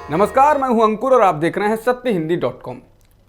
नमस्कार, मैं हूं अंकुर और आप देख रहे हैं सत्यहिंदी.com।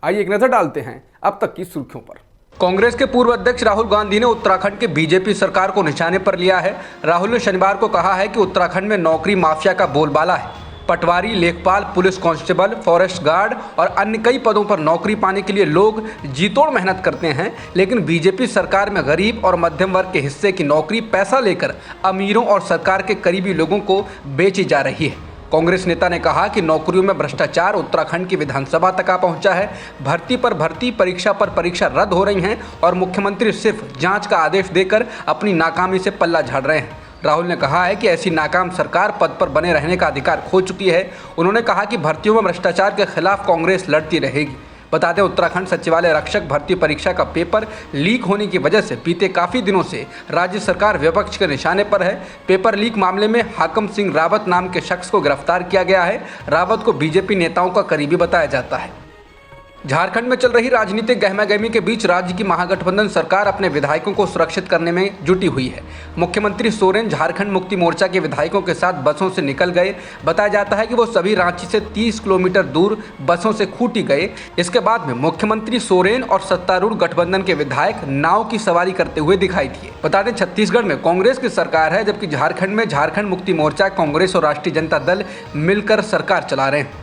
आइए एक नजर डालते हैं अब तक की सुर्खियों पर। कांग्रेस के पूर्व अध्यक्ष राहुल गांधी ने उत्तराखंड के बीजेपी सरकार को निशाने पर लिया है। राहुल ने शनिवार को कहा है कि उत्तराखंड में नौकरी माफिया का बोलबाला है। पटवारी, लेखपाल, पुलिस कांस्टेबल, फॉरेस्ट गार्ड और अन्य कई पदों पर नौकरी पाने के लिए लोग जीतोड़ मेहनत करते हैं, लेकिन बीजेपी सरकार में गरीब और मध्यम वर्ग के हिस्से की नौकरी पैसा लेकर अमीरों और सरकार के करीबी लोगों को बेची जा रही है। कांग्रेस नेता ने कहा कि नौकरियों में भ्रष्टाचार उत्तराखंड की विधानसभा तक आ पहुंचा है। भर्ती पर भर्ती, परीक्षा पर परीक्षा रद्द हो रही हैं और मुख्यमंत्री सिर्फ जांच का आदेश देकर अपनी नाकामी से पल्ला झाड़ रहे हैं। राहुल ने कहा है कि ऐसी नाकाम सरकार पद पर बने रहने का अधिकार खो चुकी है। उन्होंने कहा कि भर्तियों में भ्रष्टाचार के खिलाफ कांग्रेस लड़ती रहेगी। बता दें, उत्तराखंड सचिवालय रक्षक भर्ती परीक्षा का पेपर लीक होने की वजह से बीते काफ़ी दिनों से राज्य सरकार विपक्ष के निशाने पर है। पेपर लीक मामले में हाकम सिंह रावत नाम के शख्स को गिरफ्तार किया गया है। रावत को बीजेपी नेताओं का करीबी बताया जाता है। झारखंड में चल रही राजनीतिक गहमागहमी के बीच राज्य की महागठबंधन सरकार अपने विधायकों को सुरक्षित करने में जुटी हुई है। मुख्यमंत्री सोरेन झारखंड मुक्ति मोर्चा के विधायकों के साथ बसों से निकल गए। बताया जाता है कि वो सभी रांची से 30 किलोमीटर दूर बसों से खूंटी गए। इसके बाद में मुख्यमंत्री सोरेन और सत्तारूढ़ गठबंधन के विधायक नाव की सवारी करते हुए दिखाई दिए। बता दें, छत्तीसगढ़ में कांग्रेस की सरकार है, जबकि झारखंड में झारखंड मुक्ति मोर्चा, कांग्रेस और राष्ट्रीय जनता दल मिलकर सरकार चला रहे हैं।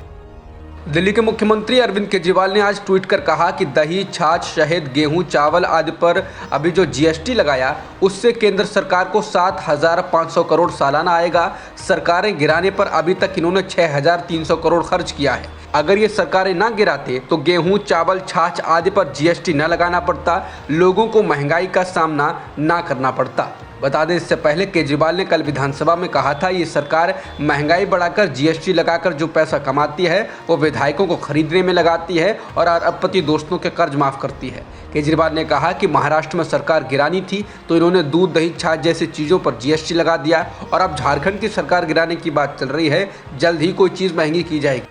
दिल्ली के मुख्यमंत्री अरविंद केजरीवाल ने आज ट्वीट कर कहा कि दही, छाछ, शहद, गेहूं, चावल आदि पर अभी जो जीएसटी लगाया उससे केंद्र सरकार को 7,500 करोड़ सालाना आएगा। सरकारें गिराने पर अभी तक इन्होंने 6,300 करोड़ खर्च किया है। अगर ये सरकारें ना गिराते तो गेहूं, चावल, छाछ आदि पर जीएसटी न लगाना पड़ता, लोगों को महंगाई का सामना ना करना पड़ता। बता दें, इससे पहले केजरीवाल ने कल विधानसभा में कहा था ये सरकार महंगाई बढ़ाकर जीएसटी लगाकर जो पैसा कमाती है वो विधायकों को खरीदने में लगाती है और अरबपति दोस्तों के कर्ज माफ़ करती है। केजरीवाल ने कहा कि महाराष्ट्र में सरकार गिरानी थी तो इन्होंने दूध, दही, छाछ जैसी चीज़ों पर जीएसटी लगा दिया और अब झारखंड की सरकार गिराने की बात चल रही है। जल्द ही कोई चीज़ महंगी की जाएगी।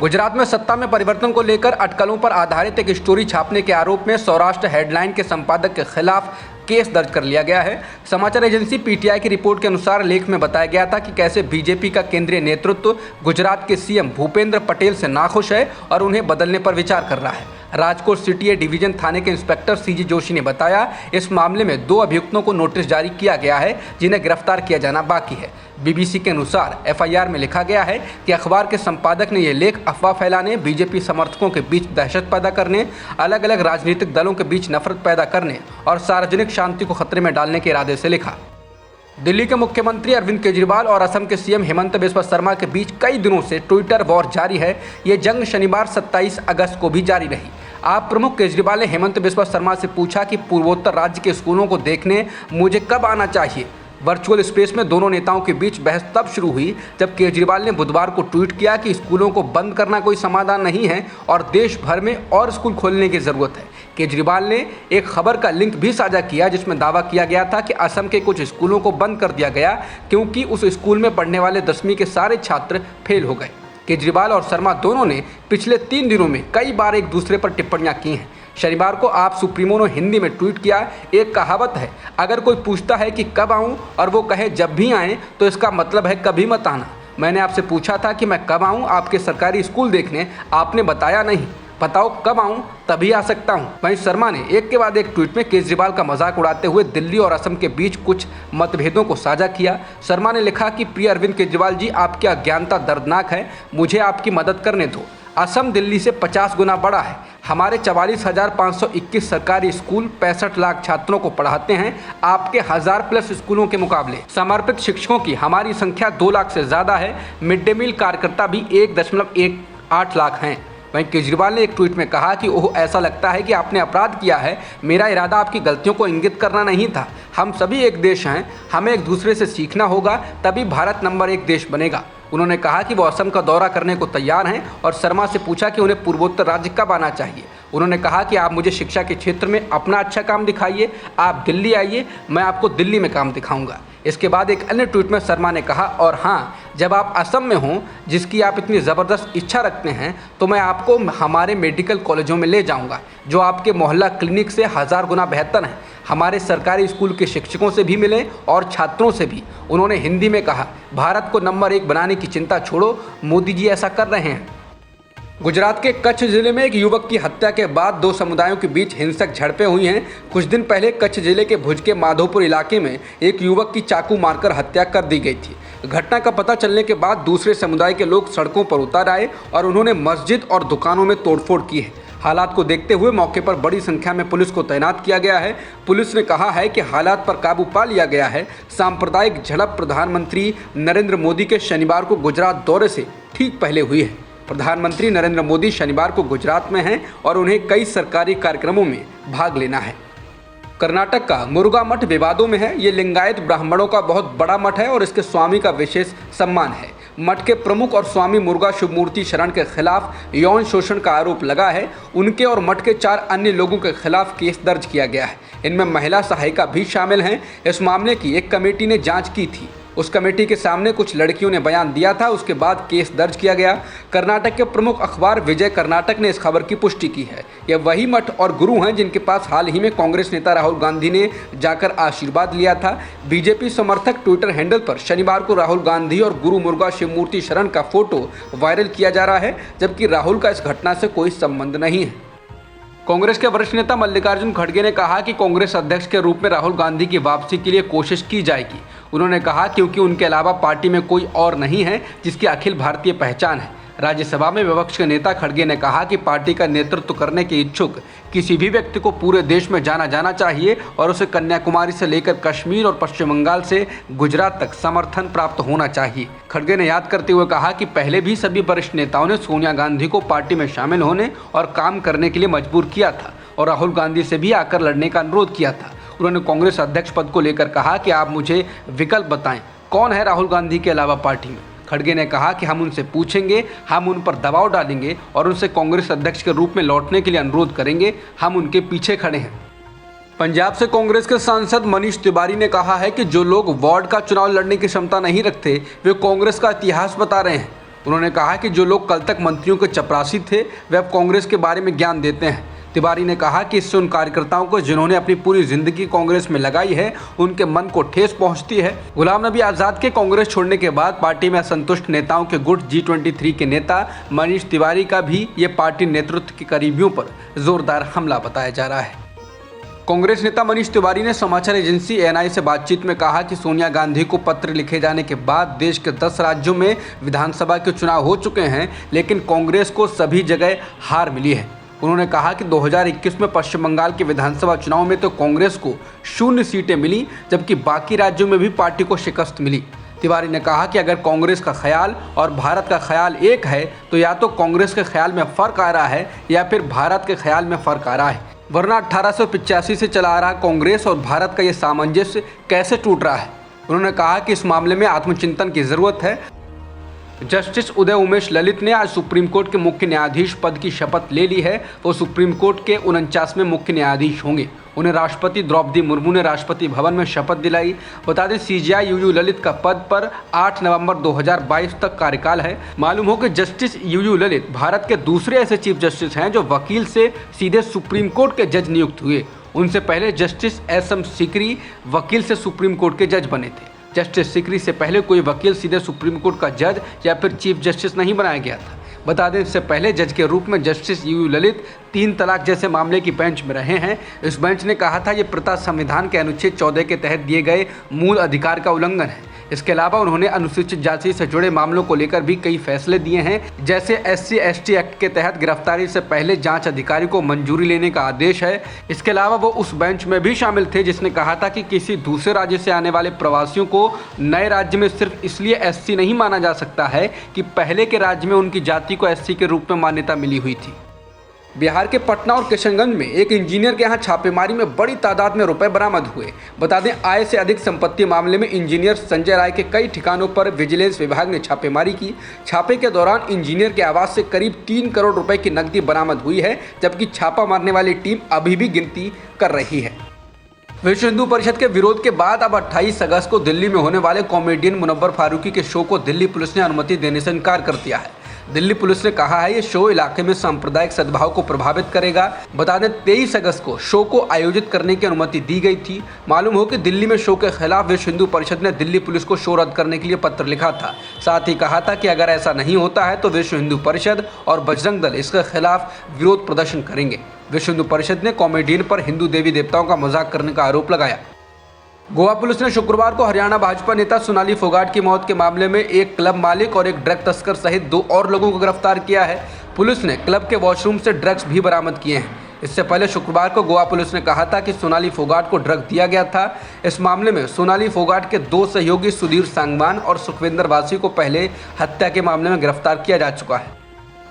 गुजरात में सत्ता में परिवर्तन को लेकर अटकलों पर आधारित एक स्टोरी छापने के आरोप में सौराष्ट्र हेडलाइन के संपादक के खिलाफ केस दर्ज कर लिया गया है। समाचार एजेंसी पीटीआई की रिपोर्ट के अनुसार लेख में बताया गया था कि कैसे बीजेपी का केंद्रीय नेतृत्व गुजरात के सीएम भूपेंद्र पटेल से नाखुश है और उन्हें बदलने पर विचार कर रहा है। राजकोट सिटी ए डिवीजन थाने के इंस्पेक्टर सीजी जोशी ने बताया, इस मामले में 2 अभियुक्तों को नोटिस जारी किया गया है जिन्हें गिरफ्तार किया जाना बाकी है। बीबीसी के अनुसार एफआईआर में लिखा गया है कि अखबार के संपादक ने यह लेख अफवाह फैलाने, बीजेपी समर्थकों के बीच दहशत पैदा करने, अलग अलग राजनीतिक दलों के बीच नफरत पैदा करने और सार्वजनिक शांति को खतरे में डालने के इरादे से लिखा। दिल्ली के मुख्यमंत्री अरविंद केजरीवाल और असम के सीएम हेमंत बिस्वा शर्मा के बीच कई दिनों से ट्विटर वॉर जारी है। ये जंग शनिवार 27 अगस्त को भी जारी रही। आप प्रमुख केजरीवाल ने हेमंत बिस्वा शर्मा से पूछा कि पूर्वोत्तर राज्य के स्कूलों को देखने मुझे कब आना चाहिए। वर्चुअल स्पेस में दोनों नेताओं के बीच बहस तब शुरू हुई जब केजरीवाल ने बुधवार को ट्वीट किया कि स्कूलों को बंद करना कोई समाधान नहीं है और देश भर में और स्कूल खोलने की ज़रूरत है। केजरीवाल ने एक खबर का लिंक भी साझा किया जिसमें दावा किया गया था कि असम के कुछ स्कूलों को बंद कर दिया गया क्योंकि उस स्कूल में पढ़ने वाले 10वीं के सारे छात्र फेल हो गए। केजरीवाल और शर्मा दोनों ने पिछले 3 दिनों में कई बार एक दूसरे पर टिप्पणियां की हैं। शनिवार को आप सुप्रीमो ने हिंदी में ट्वीट किया, एक कहावत है, अगर कोई पूछता है कि कब आऊं और वो कहे जब भी आएँ तो इसका मतलब है कभी मत आना। मैंने आपसे पूछा था कि मैं कब आऊं आपके सरकारी स्कूल देखने, आपने बताया नहीं। बताओ कब आऊं, तभी आ सकता हूं। वहीं शर्मा ने एक के बाद एक ट्वीट में केजरीवाल का मजाक उड़ाते हुए दिल्ली और असम के बीच कुछ मतभेदों को साझा किया। शर्मा ने लिखा कि प्रिय अरविंद केजरीवाल जी, आपकी अज्ञानता दर्दनाक है, मुझे आपकी मदद करने दो। असम दिल्ली से 50 गुना बड़ा है। हमारे 44,521 सरकारी स्कूल 65 लाख छात्रों को पढ़ाते हैं, आपके 1000+ स्कूलों के मुकाबले। समर्पित शिक्षकों की हमारी संख्या 2 लाख से ज़्यादा है। मिड डे मील कार्यकर्ता भी 1.18 लाख हैं। वहीं केजरीवाल ने एक ट्वीट में कहा कि ओह, ऐसा लगता है कि आपने अपराध किया है। मेरा इरादा आपकी गलतियों को इंगित करना नहीं था। हम सभी एक देश हैं, हमें एक दूसरे से सीखना होगा, तभी भारत नंबर 1 देश बनेगा। उन्होंने कहा कि वो असम का दौरा करने को तैयार हैं और शर्मा से पूछा कि उन्हें पूर्वोत्तर राज्य कब आना चाहिए। उन्होंने कहा कि आप मुझे शिक्षा के क्षेत्र में अपना अच्छा काम दिखाइए, आप दिल्ली आइए, मैं आपको दिल्ली में काम दिखाऊंगा। इसके बाद एक अन्य ट्वीट में शर्मा ने कहा, और हाँ, जब आप असम में हों जिसकी आप इतनी ज़बरदस्त इच्छा रखते हैं तो मैं आपको हमारे मेडिकल कॉलेजों में ले जाऊंगा जो आपके मोहल्ला क्लिनिक से 1000 गुना बेहतर हैं। हमारे सरकारी स्कूल के शिक्षकों से भी मिले और छात्रों से भी। उन्होंने हिंदी में कहा, भारत को नंबर 1 बनाने की चिंता छोड़ो, मोदी जी ऐसा कर रहे हैं। गुजरात के कच्छ जिले में एक युवक की हत्या के बाद 2 समुदायों के बीच हिंसक झड़पें हुई हैं। कुछ दिन पहले कच्छ जिले के भुज के माधोपुर इलाके में एक युवक की चाकू मारकर हत्या कर दी गई थी। घटना का पता चलने के बाद दूसरे समुदाय के लोग सड़कों पर उतर आए और उन्होंने मस्जिद और दुकानों में तोड़फोड़ की है। हालात को देखते हुए मौके पर बड़ी संख्या में पुलिस को तैनात किया गया है। पुलिस ने कहा है कि हालात पर काबू पा लिया गया है। सांप्रदायिक झड़प प्रधानमंत्री नरेंद्र मोदी के शनिवार को गुजरात दौरे से ठीक पहले हुई है। प्रधानमंत्री नरेंद्र मोदी शनिवार को गुजरात में हैं और उन्हें कई सरकारी कार्यक्रमों में भाग लेना है। कर्नाटक का मुरुगा मठ विवादों में है। ये लिंगायत ब्राह्मणों का बहुत बड़ा मठ है और इसके स्वामी का विशेष सम्मान है। मठ के प्रमुख और स्वामी मुरुगा शिवमूर्ति शरण के खिलाफ यौन शोषण का आरोप लगा है। उनके और मठ के 4 अन्य लोगों के खिलाफ केस दर्ज किया गया है। इनमें महिला सहायिका भी शामिल हैं। इस मामले की एक कमेटी ने जांच की थी। उस कमेटी के सामने कुछ लड़कियों ने बयान दिया था, उसके बाद केस दर्ज किया गया। कर्नाटक के प्रमुख अखबार विजय कर्नाटक ने इस खबर की पुष्टि की है। यह वही मठ और गुरु हैं जिनके पास हाल ही में कांग्रेस नेता राहुल गांधी ने जाकर आशीर्वाद लिया था। बीजेपी समर्थक ट्विटर हैंडल पर शनिवार को राहुल गांधी और गुरु मुरुगा शिवमूर्ति शरण का फोटो वायरल किया जा रहा है, जबकि राहुल का इस घटना से कोई संबंध नहीं है। कांग्रेस के वरिष्ठ नेता मल्लिकार्जुन खड़गे ने कहा कि कांग्रेस अध्यक्ष के रूप में राहुल गांधी की वापसी के लिए कोशिश की जाएगी। उन्होंने कहा क्योंकि उनके अलावा पार्टी में कोई और नहीं है जिसकी अखिल भारतीय पहचान है। राज्यसभा में विपक्ष के नेता खड़गे ने कहा कि पार्टी का नेतृत्व करने के इच्छुक किसी भी व्यक्ति को पूरे देश में जाना चाहिए और उसे कन्याकुमारी से लेकर कश्मीर और पश्चिम बंगाल से गुजरात तक समर्थन प्राप्त होना चाहिए। खड़गे ने याद करते हुए कहा कि पहले भी सभी वरिष्ठ नेताओं ने सोनिया गांधी को पार्टी में शामिल होने और काम करने के लिए मजबूर किया था और राहुल गांधी से भी आकर लड़ने का अनुरोध किया था। उन्होंने कांग्रेस अध्यक्ष पद को लेकर कहा कि आप मुझे विकल्प बताएं, कौन है राहुल गांधी के अलावा पार्टी में। खड़गे ने कहा कि हम उनसे पूछेंगे, हम उन पर दबाव डालेंगे और उनसे कांग्रेस अध्यक्ष के रूप में लौटने के लिए अनुरोध करेंगे। हम उनके पीछे खड़े हैं। पंजाब से कांग्रेस के सांसद मनीष तिवारी ने कहा है कि जो लोग वार्ड का चुनाव लड़ने की क्षमता नहीं रखते वे कांग्रेस का इतिहास बता रहे हैं। उन्होंने कहा कि जो लोग कल तक मंत्रियों के चपरासी थे वे अब कांग्रेस के बारे में ज्ञान देते हैं। तिवारी ने कहा कि इससे उन कार्यकर्ताओं को जिन्होंने अपनी पूरी जिंदगी कांग्रेस में लगाई है उनके मन को ठेस पहुंचती है। गुलाम नबी आज़ाद के कांग्रेस छोड़ने के बाद पार्टी में असंतुष्ट नेताओं के गुट G23 के नेता मनीष तिवारी का भी ये पार्टी नेतृत्व के करीबियों पर जोरदार हमला बताया जा रहा है। कांग्रेस नेता मनीष तिवारी ने समाचार एजेंसी ANI से बातचीत में कहा कि सोनिया गांधी को पत्र लिखे जाने के बाद देश के 10 राज्यों में विधानसभा के चुनाव हो चुके हैं, लेकिन कांग्रेस को सभी जगह हार मिली है। उन्होंने कहा कि 2021 में पश्चिम बंगाल के विधानसभा चुनाव में तो कांग्रेस को 0 सीटें मिली, जबकि बाकी राज्यों में भी पार्टी को शिकस्त मिली। तिवारी ने कहा कि अगर कांग्रेस का ख्याल और भारत का ख्याल एक है तो या तो कांग्रेस के ख्याल में फ़र्क आ रहा है या फिर भारत के ख्याल में फ़र्क आ रहा है, वरना 1885 से चला आ रहा कांग्रेस और भारत का ये सामंजस्य कैसे टूट रहा है। उन्होंने कहा कि इस मामले में आत्मचिंतन की ज़रूरत है। जस्टिस उदय उमेश ललित ने आज सुप्रीम कोर्ट के मुख्य न्यायाधीश पद की शपथ ले ली है। वो सुप्रीम कोर्ट के 49वें मुख्य न्यायाधीश होंगे। उन्हें राष्ट्रपति द्रौपदी मुर्मू ने राष्ट्रपति भवन में शपथ दिलाई। बता दें CJI UU ललित का पद पर 8 नवंबर 2022 तक कार्यकाल है। मालूम हो कि जस्टिस UU ललित भारत के दूसरे ऐसे चीफ जस्टिस हैं जो वकील से सीधे सुप्रीम कोर्ट के जज नियुक्त हुए। उनसे पहले जस्टिस SM सीकरी वकील से सुप्रीम कोर्ट के जज बने थे। जस्टिस सीकरी से पहले कोई वकील सीधे सुप्रीम कोर्ट का जज या फिर चीफ जस्टिस नहीं बनाया गया था। बता दें इससे पहले जज के रूप में जस्टिस UU ललित 3 तलाक जैसे मामले की बेंच में रहे हैं। इस बेंच ने कहा था ये प्रथा संविधान के अनुच्छेद 14 के तहत दिए गए मूल अधिकार का उल्लंघन है। इसके अलावा उन्होंने अनुसूचित जाति से जुड़े मामलों को लेकर भी कई फैसले दिए हैं, जैसे SC/ST एक्ट के तहत गिरफ्तारी से पहले जांच अधिकारी को मंजूरी लेने का आदेश है। इसके अलावा वो उस बेंच में भी शामिल थे जिसने कहा था कि किसी दूसरे राज्य से आने वाले प्रवासियों को नए राज्य में सिर्फ इसलिए SC नहीं माना जा सकता है कि पहले के राज्य में उनकी जाति को SC के रूप में मान्यता मिली हुई थी। बिहार के पटना और किशनगंज में एक इंजीनियर के यहाँ छापेमारी में बड़ी तादाद में रुपए बरामद हुए। बता दें आय से अधिक संपत्ति मामले में इंजीनियर संजय राय के कई ठिकानों पर विजिलेंस विभाग ने छापेमारी की। छापे के दौरान इंजीनियर के आवास से करीब 3 करोड़ रुपए की नकदी बरामद हुई है, जबकि छापा मारने वाली टीम अभी भी गिनती कर रही है। विश्व हिंदू परिषद के विरोध के बाद अब 28 अगस्त को दिल्ली में होने वाले कॉमेडियन मुनव्वर फारूकी के शो को दिल्ली पुलिस ने अनुमति देने से इनकार कर दिया है। दिल्ली पुलिस ने कहा है ये शो इलाके में सांप्रदायिक सद्भाव को प्रभावित करेगा। बता दें 23 अगस्त को शो को आयोजित करने की अनुमति दी गई थी। मालूम हो कि दिल्ली में शो के खिलाफ विश्व हिंदू परिषद ने दिल्ली पुलिस को शो रद्द करने के लिए पत्र लिखा था। साथ ही कहा था कि अगर ऐसा नहीं होता है तो विश्व हिंदू परिषद और बजरंग दल इसके खिलाफ विरोध प्रदर्शन करेंगे। विश्व हिंदू परिषद ने कॉमेडियन पर हिंदू देवी देवताओं का मजाक करने का आरोप लगाया। गोवा पुलिस ने शुक्रवार को हरियाणा भाजपा नेता सोनाली फोगाट की मौत के मामले में एक क्लब मालिक और एक ड्रग तस्कर सहित 2 और लोगों को गिरफ्तार किया है। पुलिस ने क्लब के वॉशरूम से ड्रग्स भी बरामद किए हैं। इससे पहले शुक्रवार को गोवा पुलिस ने कहा था कि सोनाली फोगाट को ड्रग दिया गया था। इस मामले में सोनाली फोगाट के 2 सहयोगी सुधीर सांगवान और सुखविंदर वासी को पहले हत्या के मामले में गिरफ्तार किया जा चुका है।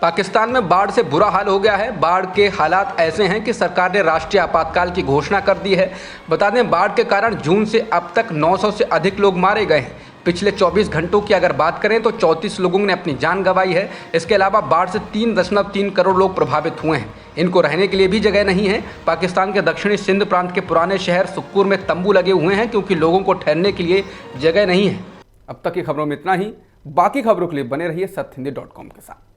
पाकिस्तान में बाढ़ से बुरा हाल हो गया है। बाढ़ के हालात ऐसे हैं कि सरकार ने राष्ट्रीय आपातकाल की घोषणा कर दी है। बता दें बाढ़ के कारण जून से अब तक 900 से अधिक लोग मारे गए हैं। पिछले 24 घंटों की अगर बात करें तो 34 लोगों ने अपनी जान गंवाई है। इसके अलावा बाढ़ से 3.3 करोड़ लोग प्रभावित हुए हैं। इनको रहने के लिए भी जगह नहीं है। पाकिस्तान के दक्षिणी सिंध प्रांत के पुराने शहर सुक्कुर में तंबू लगे हुए हैं क्योंकि लोगों को ठहरने के लिए जगह नहीं है। अब तक की खबरों में इतना ही। बाकी खबरों के लिए बने रहिए सत्यहिंदी.com के साथ।